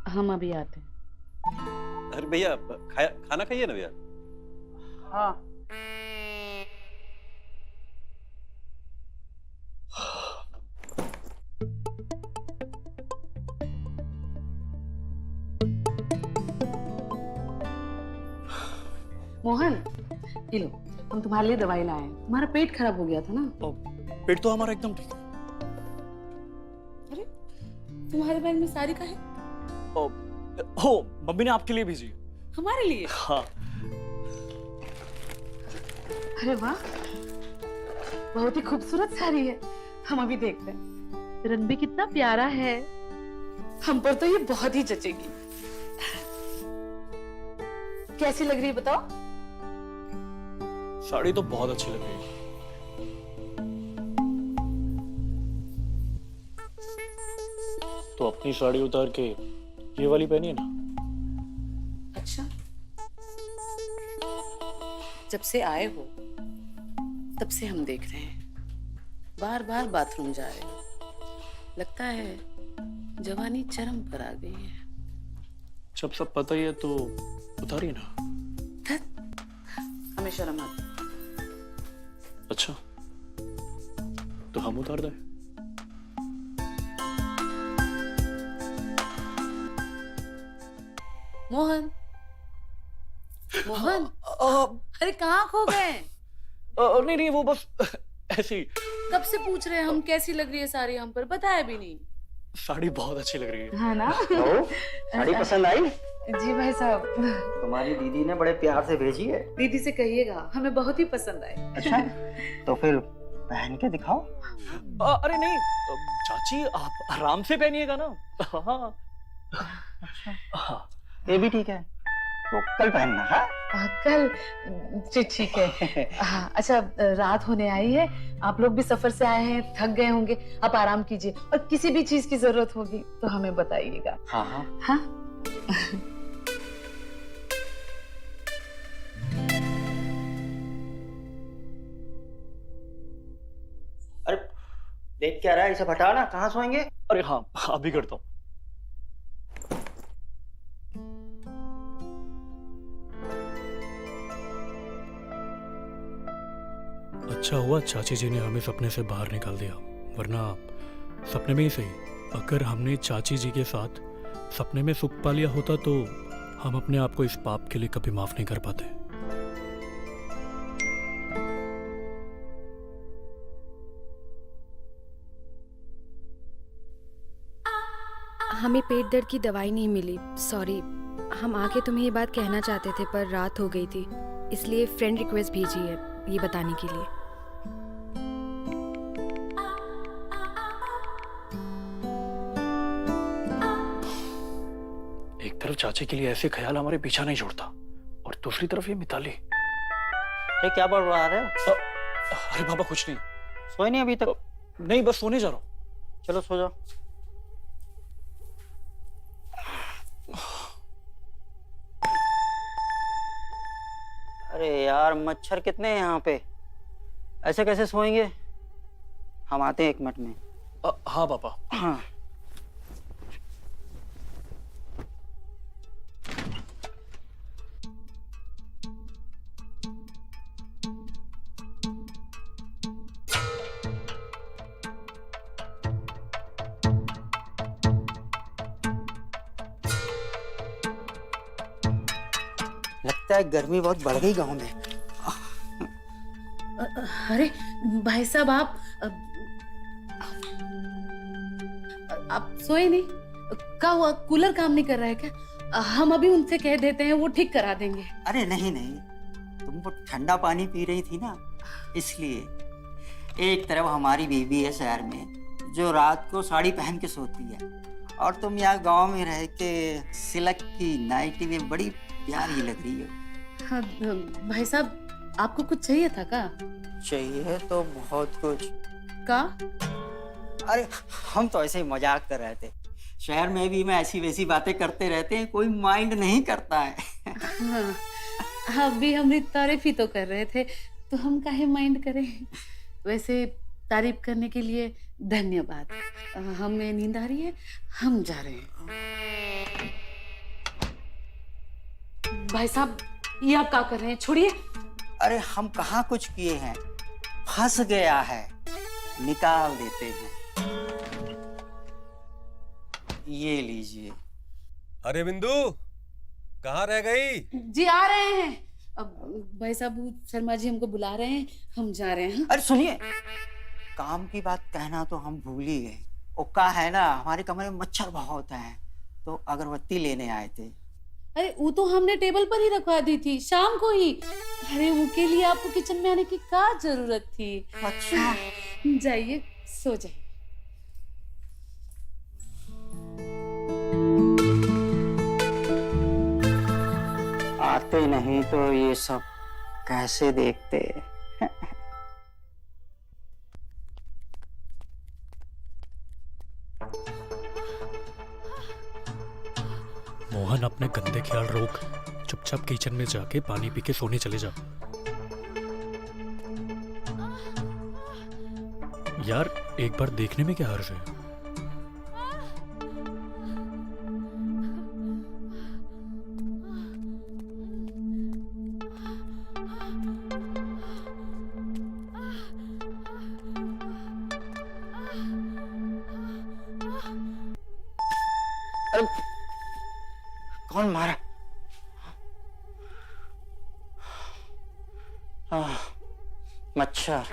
हम अभी आते हैं। अरे भैया खाना खाइए ना भैया। हाँ मोहन ये लो, हम तुम्हारे लिए दवाई लाए हैं। तुम्हारा पेट खराब हो गया था ना। पेट तो हमारा एकदम ठीक है। अरे तुम्हारे बैग में साड़ी का है? हो, मम्मी ने आपके लिए भेजी है। हमारे लिए? हाँ। अरे वाह, बहुत ही खूबसूरत साड़ी है। हम अभी देखते हैं। रंग भी कितना प्यारा है। हम पर तो ये बहुत ही जचेगी। कैसी लग रही है बताओ? साड़ी तो बहुत अच्छी लग रही है। तो अपनी साड़ी उतार के ये वाली पहनी है ना। अच्छा, जब से आए हो तब से हम देख रहे हैं, बार बार बाथरूम जा रहे हो। लगता है जवानी चरम पर आ गई है। जब सब पता ही है तो उतारिए ना। हमें शर्म आती। अच्छा, तो हम उतार दें? मोहन, मोहन, अरे कहाँ खो गए? नहीं नहीं, वो बस ऐसी। कब से पूछ रहे हैं हम कैसी लग रही है साड़ी, हम पर बताया भी नहीं। साड़ी बहुत अच्छी लग रही है। हाँ ना? साड़ी पसंद आई? जी भाई साहब, तुम्हारी दीदी ने बड़े प्यार से भेजी है। दीदी से कहिएगा हमें बहुत ही पसंद आई। अच्छा, तो फिर पहन के दिखाओ। अरे नहीं चाची, आप आराम से पहनिएगा ना। हाँ। हाँ, ये भी ठीक है। तो कल पहनना। हाँ कल ठीक है। हाँ, अच्छा रात होने आई है, आप लोग भी सफर से आए हैं, थक गए होंगे, आप आराम कीजिए और किसी भी चीज की जरूरत होगी तो हमें बताइएगा। हाँ हाँ हाँ। अरे देख क्या रहा है, इसे हटा ना, कहाँ सोएंगे? अरे हाँ, अभी करता हूँ। अच्छा हुआ चाची जी ने हमें सपने से बाहर निकाल दिया, वरना सपने में ही सही, अगर हमने चाची जी के साथ सपने में सुख पा लिया होता तो हम अपने आप को इस पाप के लिए कभी माफ नहीं कर पाते। हमें पेट दर्द की दवाई नहीं मिली, सॉरी। हम आके तुम्हें ये बात कहना चाहते थे पर रात हो गई थी, इसलिए फ्रेंड रिक्वेस्ट भेजी है ये बताने के लिए। एक तरफ चाची के लिए ऐसे ख्याल हमारे पीछा नहीं छोड़ता और दूसरी तरफ ये मिताली। अरे क्या बढ़ रहा है? अरे बाबा कुछ नहीं। सोए नहीं अभी तक? नहीं, बस सोने जा रहा हूँ। चलो सो जाओ। अरे यार मच्छर कितने हैं यहाँ पे, ऐसे कैसे सोएंगे? हम आते हैं 1 मिनट में। हाँ पापा। हाँ। लगता है गर्मी बहुत बढ़ गई गांव में। अरे भाई साहब, आप सोए नहीं? क्या हुआ, कूलर काम नहीं कर रहा है क्या? हम अभी उनसे कह देते हैं, वो ठीक करा देंगे। अरे नहीं नहीं, तुम वो ठंडा पानी पी रही थी ना, इसलिए। एक तरफ हमारी बीबी है शहर में जो रात को साड़ी पहन के सोती है, और तुम यहाँ गांव में रह के सिल्क की नाइटी में बड़ी प्यारी लग रही हो। हाँ भाई साहब, आपको कुछ चाहिए था क्या? चाहिए तो बहुत कुछ। का? अरे हम तो ऐसे ही मजाक कर रहे थे, शहर में भी मैं ऐसी वैसी बातें करते रहते हैं, कोई माइंड नहीं करता है। हाँ, अभी हमने तारीफ ही तो कर रहे थे, तो हम काहे माइंड करें। वैसे तारीफ करने के लिए धन्यवाद। हमें नींद आ रही है, हम जा रहे हैं। भाई साहब, ये आप क्या कर रहे हैं? छोड़िए। अरे हम कहाँ कुछ किए हैं, फंस गया है, निकाल देते हैं। ये लीजिए। अरे बिंदु, कहाँ रह गई? जी आ रहे हैं। अब भाई साहब, शर्मा जी हमको बुला रहे हैं, हम जा रहे हैं। अरे सुनिए, काम की बात कहना तो हम भूल ही गए। वो का है ना, हमारे कमरे में मच्छर बहुत हैं, तो अगरबत्ती लेने आए थे। अरे वो तो हमने टेबल पर ही रखवा दी थी शाम को ही। अरे उनके लिए आपको किचन में आने की क्या जरूरत थी? अच्छा जाइए सो जाइए। आते नहीं तो ये सब कैसे देखते। मोहन अपने गंदे ख्याल रोक, चुपचाप किचन में जाके पानी पी के सोने चले जा। यार एक बार देखने में क्या हर्ज है? कौन मारा? मच्छर।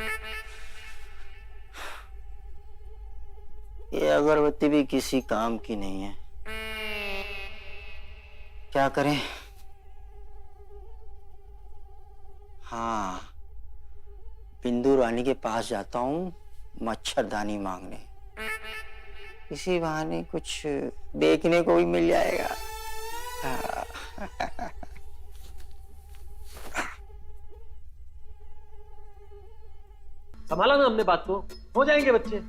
ये अगरबत्ती भी किसी काम की नहीं है। क्या करें? हाँ, बिंदु रानी के पास जाता हूँ मच्छरदानी मांगने। इसी बहाने कुछ देखने को भी मिल जाएगा। संभाला ना हमने बात को, हो जाएंगे बच्चे।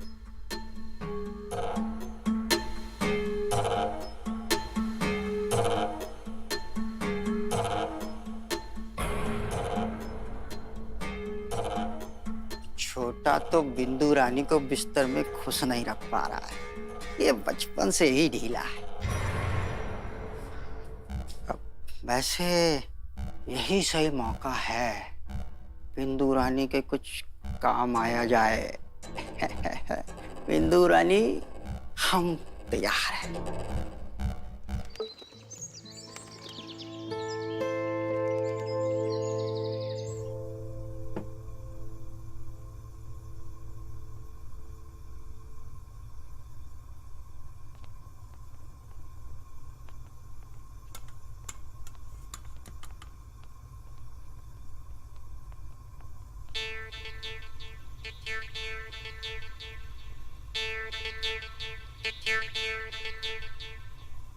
छोटा तो बिंदु रानी को बिस्तर में खुश नहीं रख पा रहा है। ये बचपन से ही ढीला है। अब वैसे यही सही मौका है, बिंदु रानी के कुछ काम आया जाए। बिंदु रानी, हम तैयार हैं।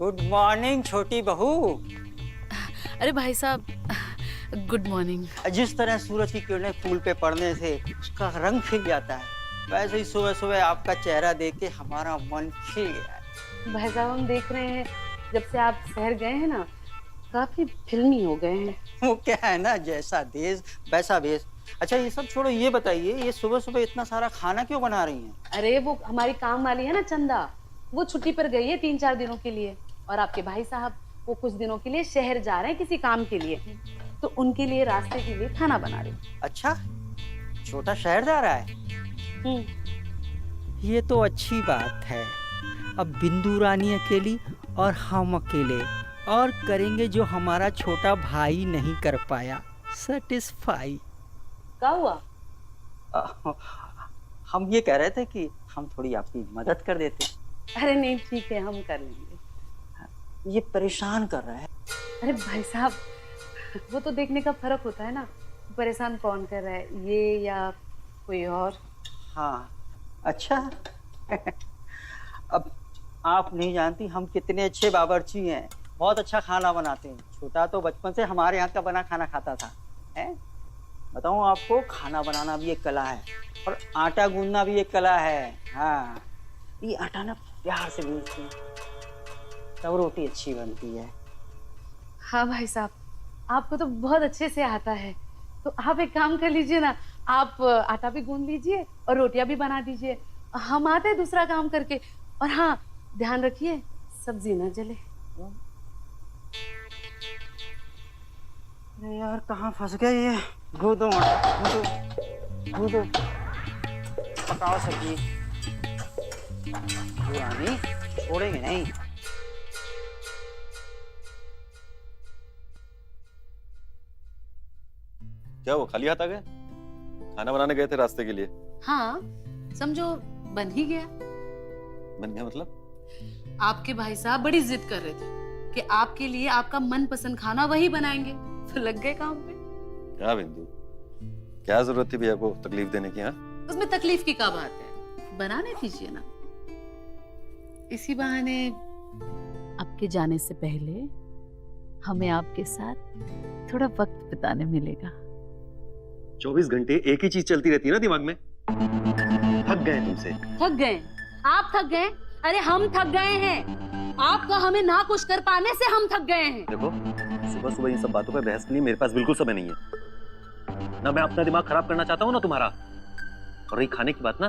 गुड मॉर्निंग छोटी बहू। अरे भाई साहब गुड मॉर्निंग। जिस तरह सूरज की किरणें फूल पे पड़ने से उसका रंग खिल जाता है, वैसे ही सुबह सुबह आपका चेहरा देख के हमारा मन खिल गया है। भाई साहब हम देख रहे हैं जब से आप शहर गए हैं ना, काफी फिल्मी हो गए हैं। वो क्या है ना, जैसा देश वैसा भेष। अच्छा ये सब छोड़ो, ये बताइए ये सुबह सुबह इतना सारा खाना क्यों बना रही हैं? अरे वो हमारी काम वाली है ना चंदा, वो छुट्टी पर गई है 3-4 दिनों के लिए, और आपके भाई साहब वो कुछ दिनों के लिए शहर जा रहे हैं किसी काम के लिए, तो उनके लिए रास्ते के लिए खाना बना रही। अच्छा, छोटा शहर जा रहा है? ये तो अच्छी बात है। अब बिंदु रानी अकेली और हम अकेले, और करेंगे जो हमारा छोटा भाई नहीं कर पाया, सेटिस्फाई। क्या हुआ? हम ये कह रहे थे कि हम थोड़ी आपकी मदद कर देते। अरे नहीं ठीक है, हम कर लेंगे। ये परेशान कर रहा है। अरे भाई साहब वो तो देखने का फर्क होता है ना, परेशान कौन कर रहा है, ये या कोई और। हाँ अच्छा। अब आप नहीं जानती हम कितने अच्छे बावर्ची हैं, बहुत अच्छा खाना बनाते हैं। छोटा तो बचपन से हमारे यहाँ का बना खाना खाता था। हैं? बताऊँ आपको, खाना बनाना भी एक कला है और आटा गूंदना भी एक कला है। हाँ, ये आटा ना प्यार से गूंदते हैं तब रोटी अच्छी बनती है। हाँ भाई साहब आपको तो बहुत अच्छे से आता है, तो आप एक काम कर लीजिए ना, आप आटा भी गूंद लीजिए और रोटियां भी बना दीजिए, हम आते हैं दूसरा काम करके। और हाँ ध्यान रखिए सब्जी ना जले। अरे यार कहाँ फंस गए ये। गूंदो गूंदो, पकाओ सब्जी। रानी छोड़ेंगे नहीं। क्या वो खाली हाथ आ गए? खाना बनाने गए थे रास्ते के लिए? हाँ समझो बन ही गया। बन गया मतलब? आपके भाई साहब बड़ी जिद कर रहे थे कि आपके लिए आपका मनपसंद खाना वही बनाएंगे, तो लग गए काम पे। क्या बिंदु, क्या जरूरत थी भैया को तकलीफ देने की? हाँ, उसमें तकलीफ की क्या बात है, बनाने दीजिए ना। इसी बहाने आपके जाने से पहले हमें आपके साथ थोड़ा वक्त बिताने मिलेगा। 24 घंटे एक ही चीज चलती रहती है ना दिमाग में। थक गए तुमसे। थक गए? आप थक गए? अरे हम थक गए हैं। आपका हमें ना कुछ कर पाने से हम थक गए हैं। देखो, सुबह सुबह इन सब बातों पे बहस के लिए मेरे पास बिल्कुल समय नहीं है। ना मैं अपना दिमाग खराब करना चाहता हूँ ना तुम्हारा। और रही खाने की बात ना,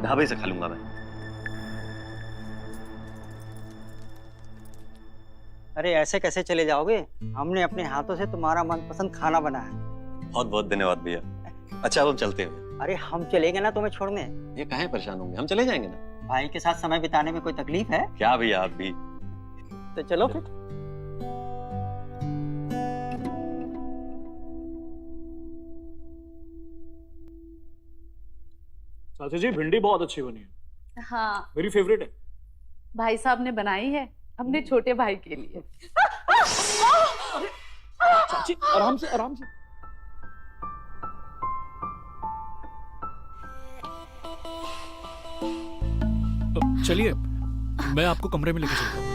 ढाबे से खा लूंगा मैं। अरे ऐसे कैसे चले जाओगे? हमने अपने हाथों से तुम्हारा मनपसंद खाना बनाया। बहुत बहुत धन्यवाद भैया। अच्छा अब हम चलते हैं। अरे हम चलेंगे ना तुम्हें छोड़ने। ये काहे परेशान होंगे, हम चले जाएंगे ना। भाई के साथ समय बिताने में कोई तकलीफ है क्या भैया, आप भी तो चलो फिर। चाचा जी भिंडी बहुत अच्छी बनी है, हाँ मेरी फेवरेट है। भाई साहब ने बनाई है अपने छोटे भाई के लिए। चाची आराम से आराम से। चलिए मैं आपको कमरे में लेके चलता हूँ।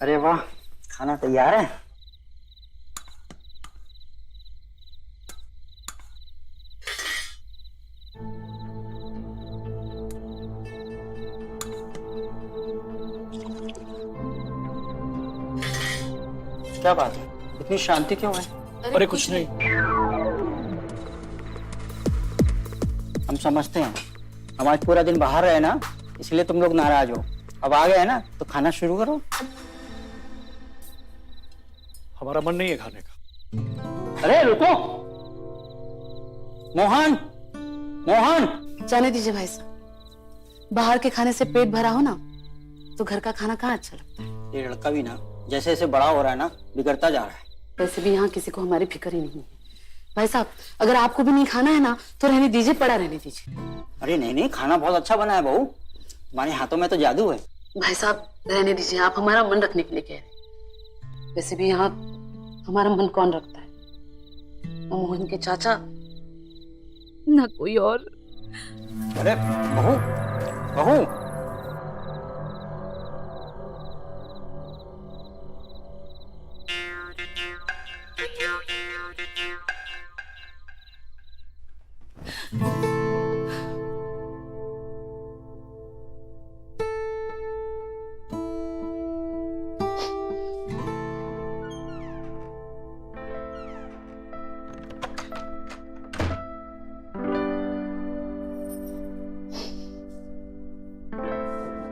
अरे वाह, खाना तैयार है। क्या बात है, इतनी शांति क्यों है? अरे कुछ नहीं। हम समझते हैं हम आज पूरा दिन बाहर रहे ना, इसलिए तुम लोग नाराज हो। अब आ गए ना तो खाना शुरू करो। हमारा मन नहीं है खाने का। अरे रुको, मोहन मोहन। जाने दीजिए भाई साहब, बाहर के खाने से पेट भरा हो ना तो घर का खाना कहाँ अच्छा लगता है। ये लड़का भी ना जैसे जैसे बड़ा हो रहा है ना, बिगड़ता जा रहा है। वैसे भी यहाँ किसी को हमारी फिक्र ही नहीं है। भाई साहब अगर आपको भी नहीं खाना है ना तो रहने दीजिए, पड़ा रहने दीजिए। अरे नहीं नहीं, खाना बहुत अच्छा बना है बहू, तुम्हारे हाथों में तो जादू है। भाई साहब रहने दीजिए, आप हमारा मन रखने के लिए कह रहे हैं। वैसे भी यहाँ हमारा मन कौन रखता है, ना मोहन के चाचा ना कोई और। अरे बहू बहू,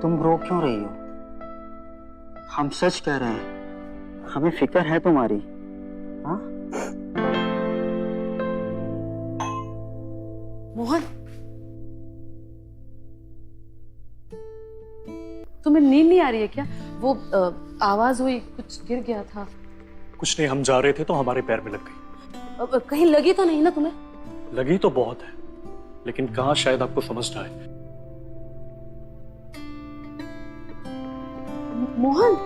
तुम रो क्यों रही हो? हम सच कह रहे हैं, हमें फिक्र है तुम्हारी। हाँ मोहन, तुम्हें नींद नहीं आ रही है क्या? वो आवाज हुई, कुछ गिर गया था। कुछ नहीं, हम जा रहे थे तो हमारे पैर में लग गई। कहीं लगी तो नहीं ना तुम्हें? लगी तो बहुत है, लेकिन कहाँ शायद आपको समझ ना आए। मोहन,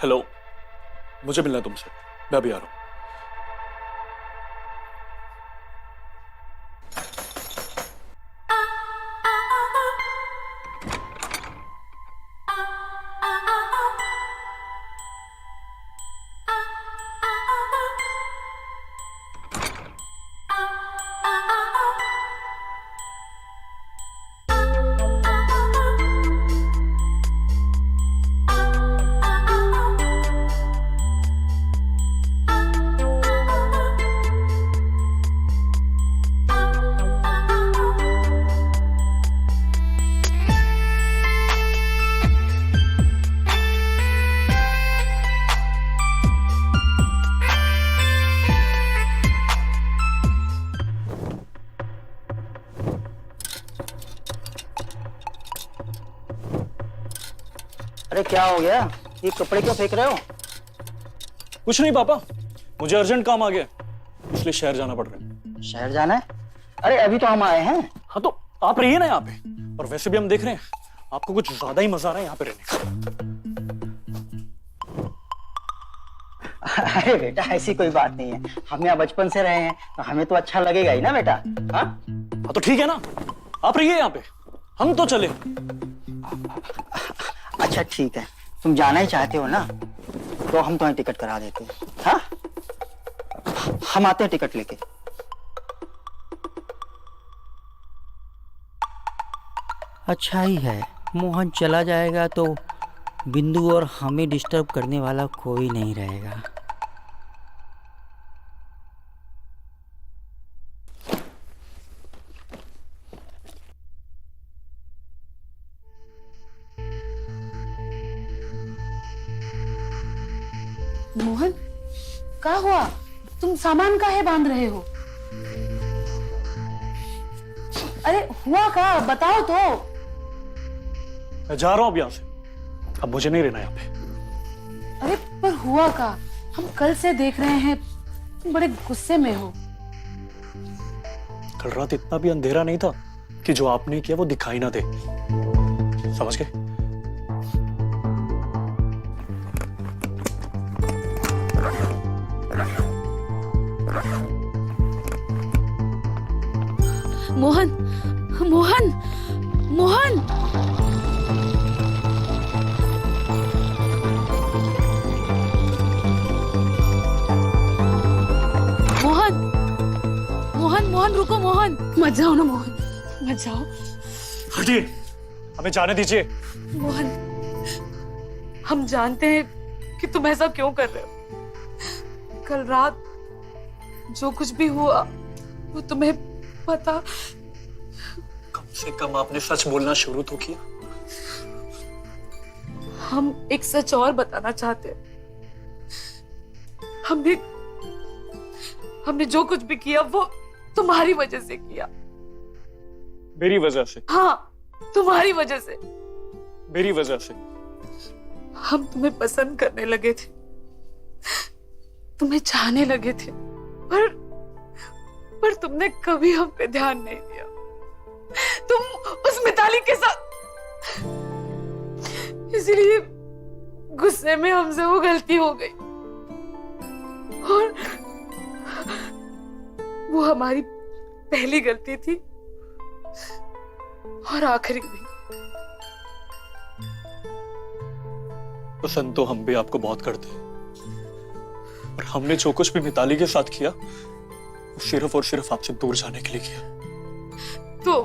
हेलो, मुझे मिलना है तुमसे, मैं अभी आ रहा हूँ। अरे क्या हो गया, ये कपड़े क्यों फेंक रहे हो? कुछ नहीं पापा, मुझे अर्जेंट काम आ गया इसलिए शहर जाना पड़ रहा है। शहर जाना है? अरे अभी तो हम आए हैं। हाँ तो आप रहिए ना यहाँ पे, और वैसे भी हम देख रहे हैं आपको कुछ ज्यादा ही मजा आ रहा है यहाँ पे रहने का। अरे बेटा ऐसी कोई बात नहीं है, हम यहाँ बचपन से रहे हैं तो हमें तो अच्छा लगेगा ही ना बेटा। हाँ तो ठीक है ना, आप रहिए यहाँ पे, हम तो चले। अच्छा ठीक है, तुम जाना ही चाहते हो ना, तो हम तुम्हें टिकट करा देते हैं। हाँ हम आते हैं टिकट लेके। अच्छा ही है, मोहन चला जाएगा तो बिंदु और हमें डिस्टर्ब करने वाला कोई नहीं रहेगा। मोहन, क्या हुआ? तुम सामान काहे बांध रहे हो? अरे हुआ क्या, बताओ तो। मैं जा रहा हूँ अब यहाँ से, अब मुझे नहीं रहना यहाँ पे। अरे पर हुआ क्या? हम कल से देख रहे हैं तुम बड़े गुस्से में हो। कल रात इतना भी अंधेरा नहीं था कि जो आपने किया वो दिखाई ना दे, समझ गए? मोहन, मोहन, मोहन। मोहन, मोहन, मोहन रुको मोहन, मत जाओ ना मोहन, मत जाओ। हटिए, हमें जाने दीजिए। मोहन, हम जानते हैं कि तुम ऐसा क्यों कर रहे हो। कल रात जो कुछ भी हुआ वो तुम्हें पता। कम से कम आपने सच बोलना शुरू तो किया। हम एक सच और बताना चाहते हैं। हमने जो कुछ भी किया वो तुम्हारी वजह से किया। मेरी वजह से? हाँ, तुम्हारी वजह से। मेरी वजह से? हम तुम्हें पसंद करने लगे थे, तुम्हें चाहने लगे थे, पर तुमने कभी हम पे ध्यान नहीं दिया। तुम उस मिताली के साथ, इसलिए गुस्से में हमसे वो गलती हो गई और वो हमारी पहली गलती थी और आखिरी भी। पसंद तो हम भी आपको बहुत करते हैं, और हमने जो कुछ भी मिताली के साथ किया वो सिर्फ और सिर्फ आपसे दूर जाने के लिए किया। तो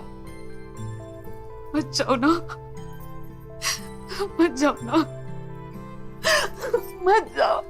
मत जाओ ना, मत जाओ ना, मत जाओ।